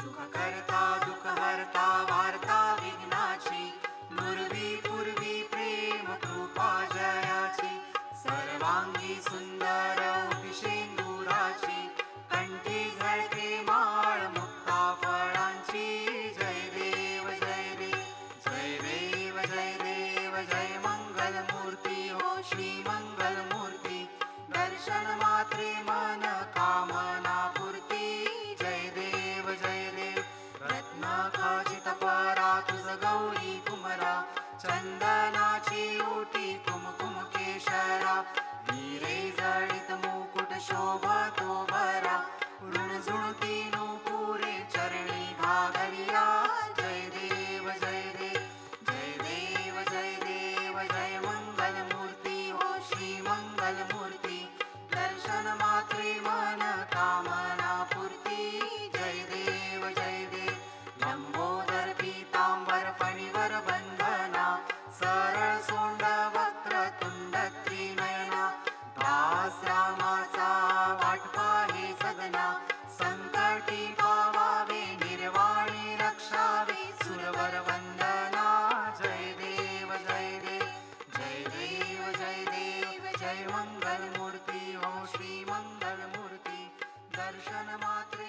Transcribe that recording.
सुख करता दुःख हरता वार्ता विघ्नाची, नुरवी पूर्वी प्रेम कृपा जयाची, सर्वांगी सुंदर शेंदुराची, कंठी झळके माळ मुक्ता फळांची. जय देव जय देव जय देव जय देव जय मंगल मूर्ती हो श्री मंगल मूर्ती, दर्शन मात्रे मन कामना पूर्ती. जय देव जय देव रत्न खचित परा तुझ गौरी कुमरा, चंदनाची ओटी कुमकुम केशरा, हिरे जडित मुकुट शोभतो बरा, ऋणझुणती नुपुरे चरणी घागरिया. जय देव जय देव जय देव जय देव जय मंगल मूर्ती हो श्री मंगल मूर्ती, दर्शन मात्रे मन कामना पूर्ती. जय देव जय देव लंबोदर पीतांबर फणीवर बंधना, सरळ सोंड वक्र तुंड त्रिनयना, दास रामाचा वाटपा हे सदना, संकटी पावावे निर्वाणी रक्षावे सुरवर वंदना. जय देव जय देव जय देव जय देव जय मंगल मूर्ती हो श्री मंगल मूर्ती, दर्शन मात्र